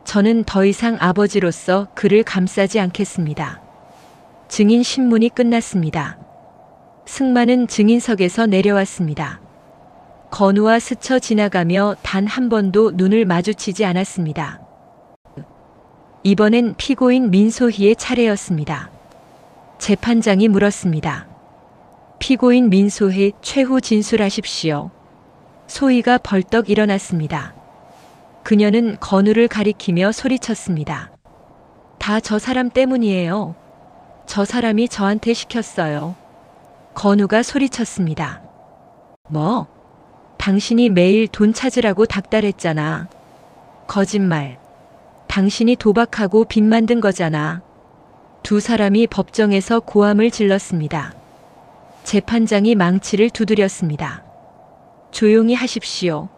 저는 더 이상 아버지로서 그를 감싸지 않겠습니다. 증인 신문이 끝났습니다. 승만은 증인석에서 내려왔습니다. 건우와 스쳐 지나가며 단 한 번도 눈을 마주치지 않았습니다. 이번엔 피고인 민소희의 차례였습니다. 재판장이 물었습니다. 피고인 민소희, 최후 진술하십시오. 소희가 벌떡 일어났습니다. 그녀는 건우를 가리키며 소리쳤습니다. 다 저 사람 때문이에요. 저 사람이 저한테 시켰어요. 건우가 소리쳤습니다. 뭐? 당신이 매일 돈 찾으라고 닥달했잖아. 거짓말. 당신이 도박하고 빚 만든 거잖아. 두 사람이 법정에서 고함을 질렀습니다. 재판장이 망치를 두드렸습니다. 조용히 하십시오.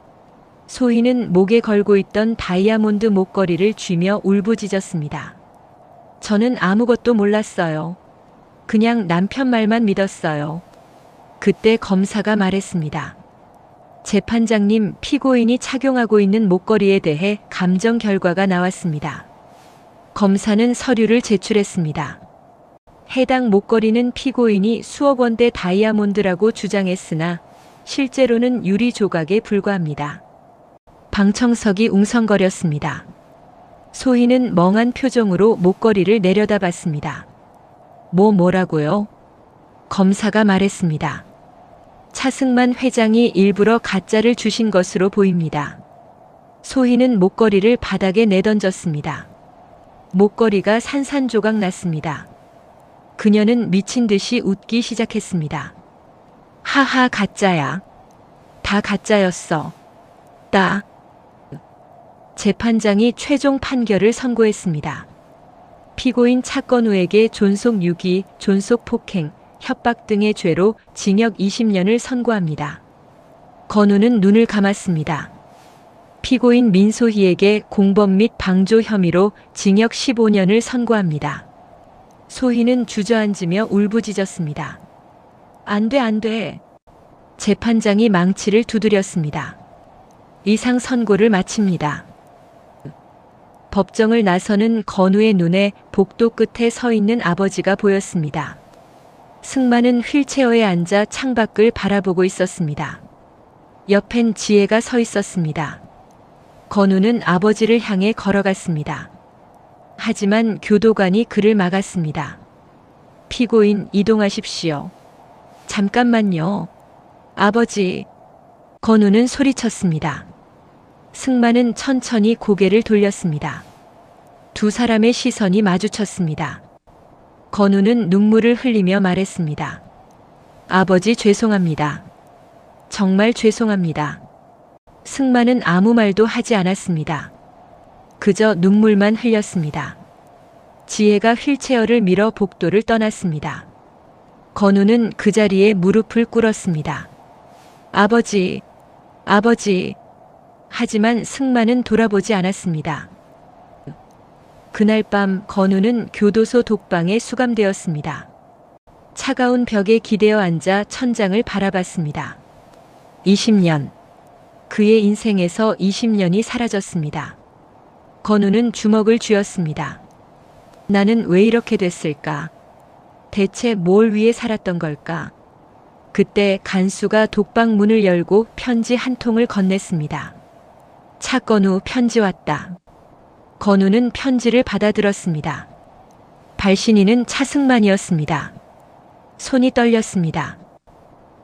소희는 목에 걸고 있던 다이아몬드 목걸이를 쥐며 울부짖었습니다. 저는 아무것도 몰랐어요. 그냥 남편 말만 믿었어요. 그때 검사가 말했습니다. 재판장님, 피고인이 착용하고 있는 목걸이에 대해 감정 결과가 나왔습니다. 검사는 서류를 제출했습니다. 해당 목걸이는 피고인이 수억 원대 다이아몬드라고 주장했으나 실제로는 유리 조각에 불과합니다. 방청석이 웅성거렸습니다. 소희는 멍한 표정으로 목걸이를 내려다봤습니다. 뭐라고요? 검사가 말했습니다. 차승만 회장이 일부러 가짜를 주신 것으로 보입니다. 소희는 목걸이를 바닥에 내던졌습니다. 목걸이가 산산조각 났습니다. 그녀는 미친 듯이 웃기 시작했습니다. 하하, 가짜야. 다 가짜였어. 재판장이 최종 판결을 선고했습니다. 피고인 차건우에게 존속 유기, 존속 폭행, 협박 등의 죄로 징역 20년을 선고합니다. 건우는 눈을 감았습니다. 피고인 민소희에게 공범 및 방조 혐의로 징역 15년을 선고합니다. 소희는 주저앉으며 울부짖었습니다. 안 돼. 재판장이 망치를 두드렸습니다. 이상 선고를 마칩니다. 법정을 나서는 건우의 눈에 복도 끝에 서 있는 아버지가 보였습니다. 승만은 휠체어에 앉아 창밖을 바라보고 있었습니다. 옆엔 지혜가 서 있었습니다. 건우는 아버지를 향해 걸어갔습니다. 하지만 교도관이 그를 막았습니다. 피고인 이동하십시오. 잠깐만요. 아버지. 건우는 소리쳤습니다. 승만은 천천히 고개를 돌렸습니다. 두 사람의 시선이 마주쳤습니다. 건우는 눈물을 흘리며 말했습니다. 아버지 죄송합니다. 정말 죄송합니다. 승만은 아무 말도 하지 않았습니다. 그저 눈물만 흘렸습니다. 지혜가 휠체어를 밀어 복도를 떠났습니다. 건우는 그 자리에 무릎을 꿇었습니다. 아버지. 하지만 승만은 돌아보지 않았습니다. 그날 밤 건우는 교도소 독방에 수감되었습니다. 차가운 벽에 기대어 앉아 천장을 바라봤습니다. 20년. 그의 인생에서 20년이 사라졌습니다. 건우는 주먹을 쥐었습니다. 나는 왜 이렇게 됐을까? 대체 뭘 위해 살았던 걸까? 그때 간수가 독방 문을 열고 편지 한 통을 건넸습니다. 차건우 편지 왔다. 건우는 편지를 받아들었습니다. 발신인은 차승만이었습니다. 손이 떨렸습니다.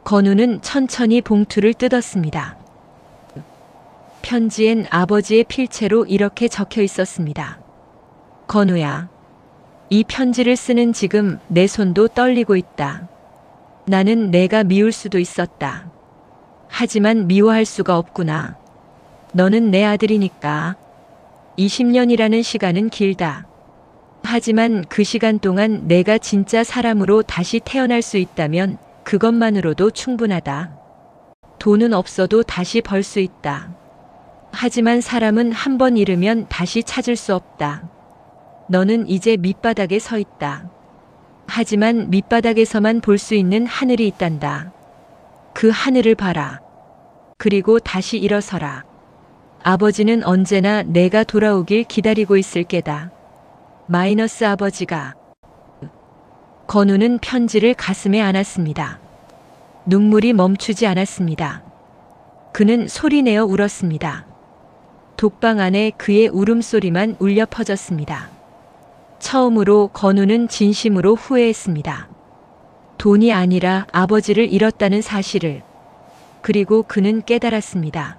건우는 천천히 봉투를 뜯었습니다. 편지엔 아버지의 필체로 이렇게 적혀 있었습니다. 건우야, 이 편지를 쓰는 지금 내 손도 떨리고 있다. 나는 내가 미울 수도 있었다. 하지만 미워할 수가 없구나. 너는 내 아들이니까. 20년이라는 시간은 길다. 하지만 그 시간 동안 내가 진짜 사람으로 다시 태어날 수 있다면 그것만으로도 충분하다. 돈은 없어도 다시 벌 수 있다. 하지만 사람은 한 번 잃으면 다시 찾을 수 없다. 너는 이제 밑바닥에 서 있다. 하지만 밑바닥에서만 볼 수 있는 하늘이 있단다. 그 하늘을 봐라. 그리고 다시 일어서라. 아버지는 언제나 내가 돌아오길 기다리고 있을 게다. 마이너스 아버지가. 건우는 편지를 가슴에 안았습니다. 눈물이 멈추지 않았습니다. 그는 소리내어 울었습니다. 독방 안에 그의 울음소리만 울려 퍼졌습니다. 처음으로 건우는 진심으로 후회했습니다. 돈이 아니라 아버지를 잃었다는 사실을. 그리고 그는 깨달았습니다.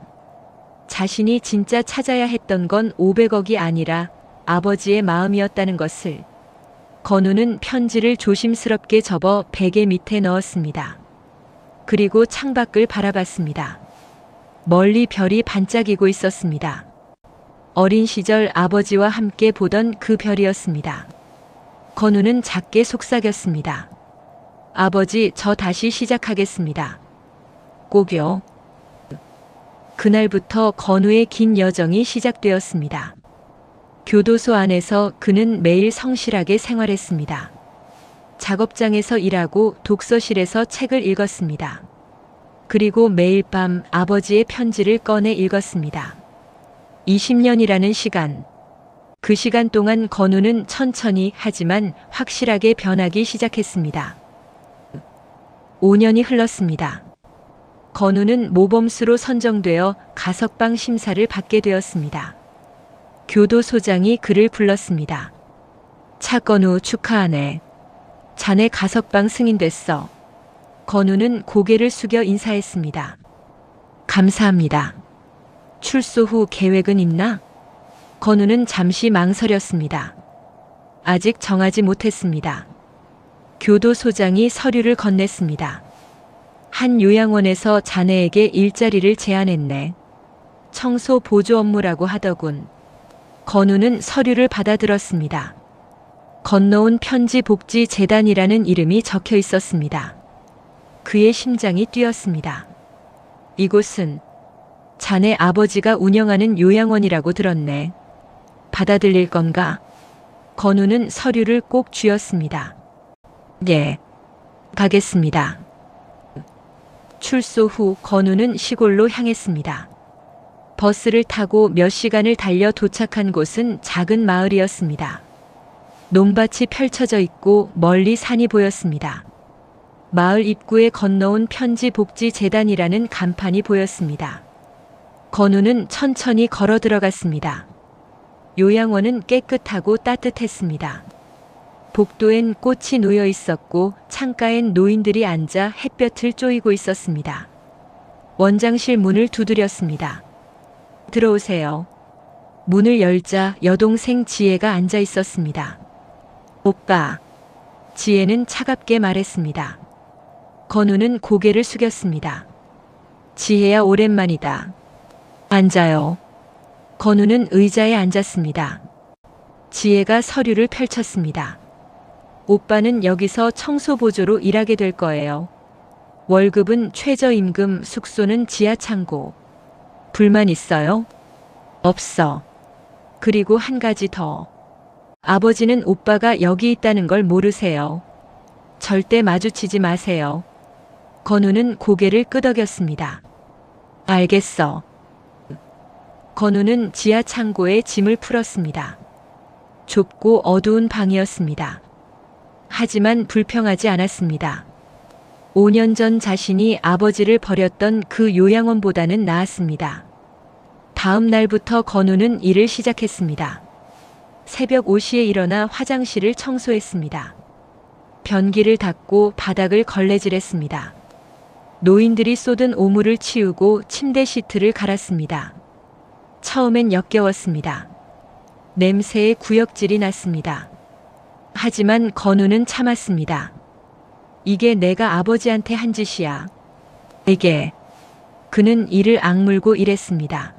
자신이 진짜 찾아야 했던 건 500억이 아니라 아버지의 마음이었다는 것을. 건우는 편지를 조심스럽게 접어 베개 밑에 넣었습니다. 그리고 창밖을 바라봤습니다. 멀리 별이 반짝이고 있었습니다. 어린 시절 아버지와 함께 보던 그 별이었습니다. 건우는 작게 속삭였습니다. 아버지, 저 다시 시작하겠습니다. 꼭요. 그날부터 건우의 긴 여정이 시작되었습니다. 교도소 안에서 그는 매일 성실하게 생활했습니다. 작업장에서 일하고 독서실에서 책을 읽었습니다. 그리고 매일 밤 아버지의 편지를 꺼내 읽었습니다. 20년이라는 시간. 그 시간 동안 건우는 천천히 하지만 확실하게 변하기 시작했습니다. 5년이 흘렀습니다. 건우는 모범수로 선정되어 가석방 심사를 받게 되었습니다. 교도소장이 그를 불렀습니다. 차건우 축하하네. 자네 가석방 승인됐어. 건우는 고개를 숙여 인사했습니다. 감사합니다. 출소 후 계획은 있나? 건우는 잠시 망설였습니다. 아직 정하지 못했습니다. 교도소장이 서류를 건넸습니다. 한 요양원에서 자네에게 일자리를 제안했네. 청소 보조 업무라고 하더군. 건우는 서류를 받아들었습니다. 건너온 편지복지재단이라는 이름이 적혀 있었습니다. 그의 심장이 뛰었습니다. 이곳은 자네 아버지가 운영하는 요양원이라고 들었네. 받아들일 건가? 건우는 서류를 꼭 쥐었습니다. 예, 가겠습니다. 출소 후 건우는 시골로 향했습니다. 버스를 타고 몇 시간을 달려 도착한 곳은 작은 마을이었습니다. 논밭이 펼쳐져 있고 멀리 산이 보였습니다. 마을 입구에 건너온 편지복지재단이라는 간판이 보였습니다. 건우는 천천히 걸어 들어갔습니다. 요양원은 깨끗하고 따뜻했습니다. 복도엔 꽃이 놓여 있었고 창가엔 노인들이 앉아 햇볕을 쬐이고 있었습니다. 원장실 문을 두드렸습니다. 들어오세요. 문을 열자 여동생 지혜가 앉아 있었습니다. 오빠. 지혜는 차갑게 말했습니다. 건우는 고개를 숙였습니다. 지혜야, 오랜만이다. 앉아요. 건우는 의자에 앉았습니다. 지혜가 서류를 펼쳤습니다. 오빠는 여기서 청소보조로 일하게 될 거예요. 월급은 최저임금, 숙소는 지하창고. 불만 있어요? 없어. 그리고 한 가지 더. 아버지는 오빠가 여기 있다는 걸 모르세요. 절대 마주치지 마세요. 건우는 고개를 끄덕였습니다. 알겠어. 건우는 지하 창고에 짐을 풀었습니다. 좁고 어두운 방이었습니다. 하지만 불평하지 않았습니다. 5년 전 자신이 아버지를 버렸던 그 요양원보다는 나았습니다. 다음 날부터 건우는 일을 시작했습니다. 새벽 5시에 일어나 화장실을 청소했습니다. 변기를 닦고 바닥을 걸레질했습니다. 노인들이 쏟은 오물을 치우고 침대 시트를 갈았습니다. 처음엔 역겨웠습니다. 냄새에 구역질이 났습니다. 하지만 건우는 참았습니다. 이게 내가 아버지한테 한 짓이야. 이게. 그는 이를 악물고 일했습니다.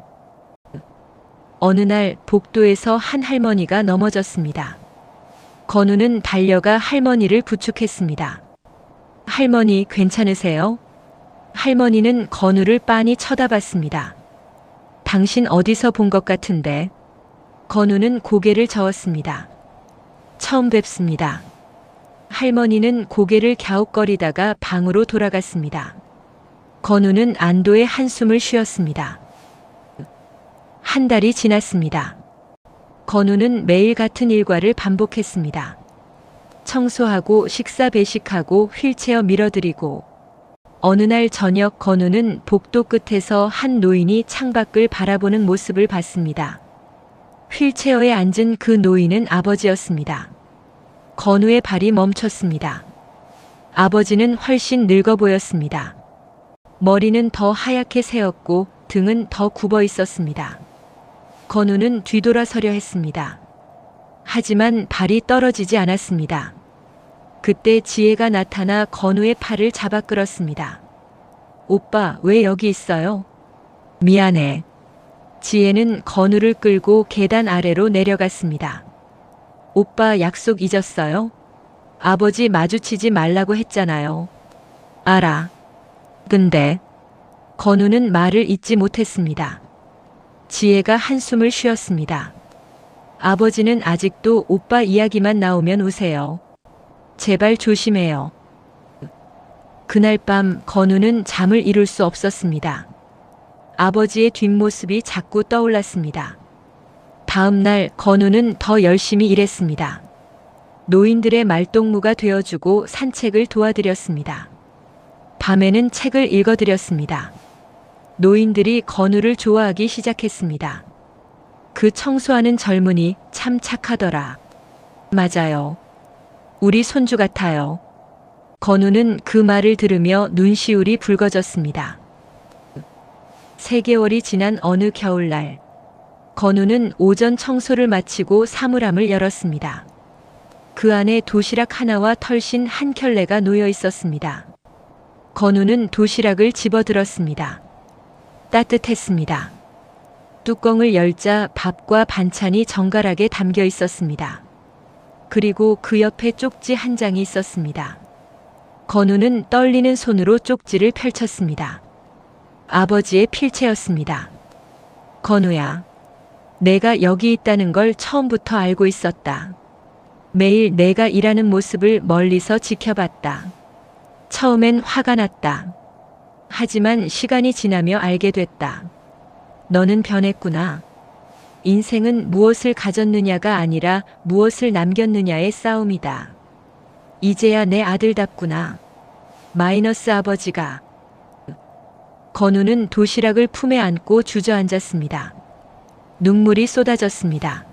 어느 날 복도에서 한 할머니가 넘어졌습니다. 건우는 달려가 할머니를 부축했습니다. 할머니, 괜찮으세요? 할머니는 건우를 빤히 쳐다봤습니다. 당신 어디서 본 것 같은데? 건우는 고개를 저었습니다. 처음 뵙습니다. 할머니는 고개를 갸웃거리다가 방으로 돌아갔습니다. 건우는 안도의 한숨을 쉬었습니다. 한 달이 지났습니다. 건우는 매일 같은 일과를 반복했습니다. 청소하고 식사 배식하고 휠체어 밀어드리고. 어느 날 저녁 건우는 복도 끝에서 한 노인이 창밖을 바라보는 모습을 봤습니다. 휠체어에 앉은 그 노인은 아버지였습니다. 건우의 발이 멈췄습니다. 아버지는 훨씬 늙어 보였습니다. 머리는 더 하얗게 새었고 등은 더 굽어 있었습니다. 건우는 뒤돌아서려 했습니다. 하지만 발이 떨어지지 않았습니다. 그때 지혜가 나타나 건우의 팔을 잡아 끌었습니다. 오빠, 왜 여기 있어요? 미안해. 지혜는 건우를 끌고 계단 아래로 내려갔습니다. 오빠, 약속 잊었어요? 아버지 마주치지 말라고 했잖아요. 알아. 근데 건우는 말을 잇지 못했습니다. 지혜가 한숨을 쉬었습니다. 아버지는 아직도 오빠 이야기만 나오면 우세요. 제발 조심해요. 그날 밤 건우는 잠을 이룰 수 없었습니다. 아버지의 뒷모습이 자꾸 떠올랐습니다. 다음 날 건우는 더 열심히 일했습니다. 노인들의 말동무가 되어주고 산책을 도와드렸습니다. 밤에는 책을 읽어드렸습니다. 노인들이 건우를 좋아하기 시작했습니다. 그 청소하는 젊은이 참 착하더라. 맞아요. 우리 손주 같아요. 건우는 그 말을 들으며 눈시울이 붉어졌습니다. 3개월이 지난 어느 겨울날, 건우는 오전 청소를 마치고 사물함을 열었습니다. 그 안에 도시락 하나와 털신 한 켤레가 놓여 있었습니다. 건우는 도시락을 집어들었습니다. 따뜻했습니다. 뚜껑을 열자 밥과 반찬이 정갈하게 담겨 있었습니다. 그리고 그 옆에 쪽지 한 장이 있었습니다. 건우는 떨리는 손으로 쪽지를 펼쳤습니다. 아버지의 필체였습니다. 건우야, 내가 여기 있다는 걸 처음부터 알고 있었다. 매일 내가 일하는 모습을 멀리서 지켜봤다. 처음엔 화가 났다. 하지만 시간이 지나며 알게 됐다. 너는 변했구나. 인생은 무엇을 가졌느냐가 아니라 무엇을 남겼느냐의 싸움이다. 이제야 내 아들답구나. 마이너스 아버지가. 건우는 도시락을 품에 안고 주저앉았습니다. 눈물이 쏟아졌습니다.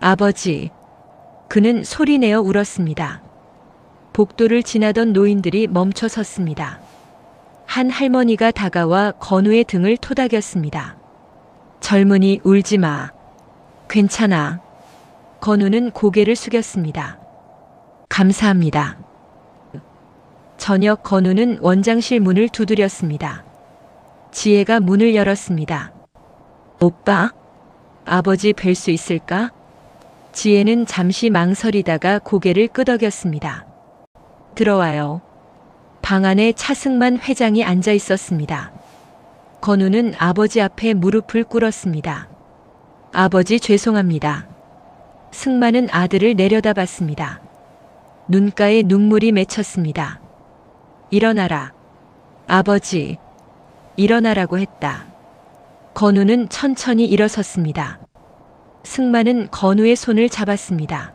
아버지. 그는 소리내어 울었습니다. 복도를 지나던 노인들이 멈춰 섰습니다. 한 할머니가 다가와 건우의 등을 토닥였습니다. 젊은이, 울지 마. 괜찮아. 건우는 고개를 숙였습니다. 감사합니다. 저녁 건우는 원장실 문을 두드렸습니다. 지혜가 문을 열었습니다. 오빠? 아버지 뵐 수 있을까? 지혜는 잠시 망설이다가 고개를 끄덕였습니다. 들어와요. 방 안에 차승만 회장이 앉아 있었습니다. 건우는 아버지 앞에 무릎을 꿇었습니다. 아버지 죄송합니다. 승만은 아들을 내려다봤습니다. 눈가에 눈물이 맺혔습니다. 일어나라. 아버지. 일어나라고 했다. 건우는 천천히 일어섰습니다. 승만은 건우의 손을 잡았습니다.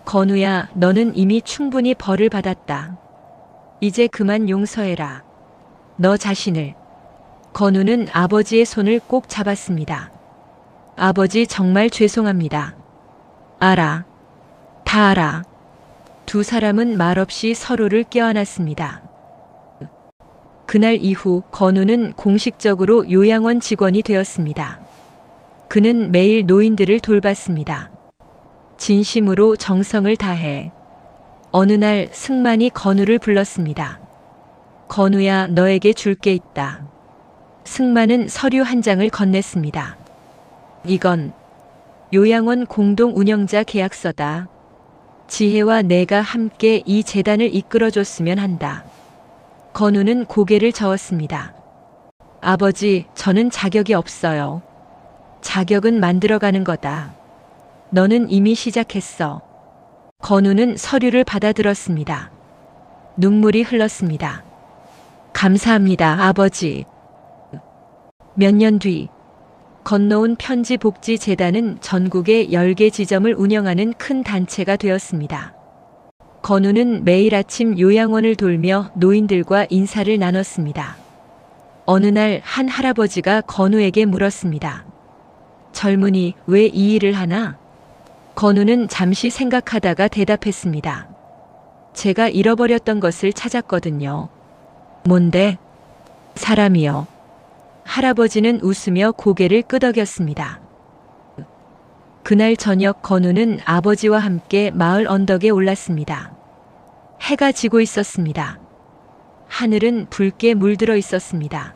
건우야, 너는 이미 충분히 벌을 받았다. 이제 그만 용서해라. 너 자신을. 건우는 아버지의 손을 꼭 잡았습니다. 아버지 정말 죄송합니다. 알아. 다 알아. 두 사람은 말없이 서로를 껴안았습니다. 그날 이후 건우는 공식적으로 요양원 직원이 되었습니다. 그는 매일 노인들을 돌봤습니다. 진심으로 정성을 다해. 어느 날 승만이 건우를 불렀습니다. 건우야, 너에게 줄 게 있다. 승만은 서류 한 장을 건넸습니다. 이건 요양원 공동 운영자 계약서다. 지혜와 내가 함께 이 재단을 이끌어줬으면 한다. 건우는 고개를 저었습니다. 아버지, 저는 자격이 없어요. 자격은 만들어가는 거다. 너는 이미 시작했어. 건우는 서류를 받아들었습니다. 눈물이 흘렀습니다. 감사합니다, 아버지. 몇 년 뒤, 건너온 편지복지재단은 전국의 10개 지점을 운영하는 큰 단체가 되었습니다. 건우는 매일 아침 요양원을 돌며 노인들과 인사를 나눴습니다. 어느 날 한 할아버지가 건우에게 물었습니다. 젊은이, 왜 이 일을 하나? 건우는 잠시 생각하다가 대답했습니다. 제가 잃어버렸던 것을 찾았거든요. 뭔데? 사람이요. 할아버지는 웃으며 고개를 끄덕였습니다. 그날 저녁 건우는 아버지와 함께 마을 언덕에 올랐습니다. 해가 지고 있었습니다. 하늘은 붉게 물들어 있었습니다.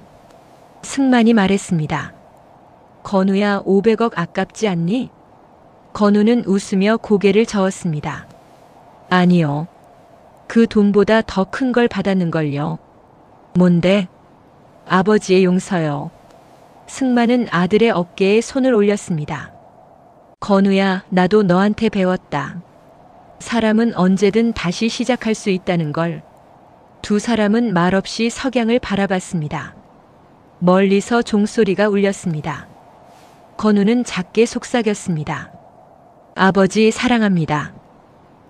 승만이 말했습니다. 건우야, 500억 아깝지 않니? 건우는 웃으며 고개를 저었습니다. 아니요. 그 돈보다 더 큰 걸 받았는걸요. 뭔데? 아버지의 용서요. 승만은 아들의 어깨에 손을 올렸습니다. 건우야, 나도 너한테 배웠다. 사람은 언제든 다시 시작할 수 있다는 걸. 두 사람은 말없이 석양을 바라봤습니다. 멀리서 종소리가 울렸습니다. 건우는 작게 속삭였습니다. 아버지 사랑합니다.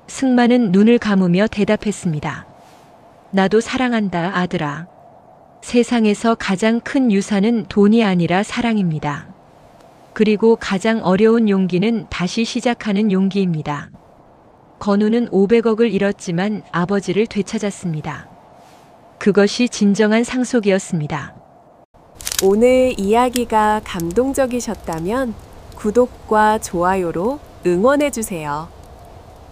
승만은 눈을 감으며 대답했습니다. 나도 사랑한다, 아들아. 세상에서 가장 큰 유산은 돈이 아니라 사랑입니다. 그리고 가장 어려운 용기는 다시 시작하는 용기입니다. 건우는 500억을 잃었지만 아버지를 되찾았습니다. 그것이 진정한 상속이었습니다. 오늘 이야기가 감동적이셨다면 구독과 좋아요로 응원해주세요.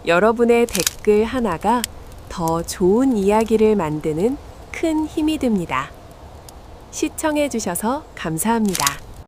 여러분의 댓글 하나가 더 좋은 이야기를 만드는 큰 힘이 됩니다. 시청해주셔서 감사합니다.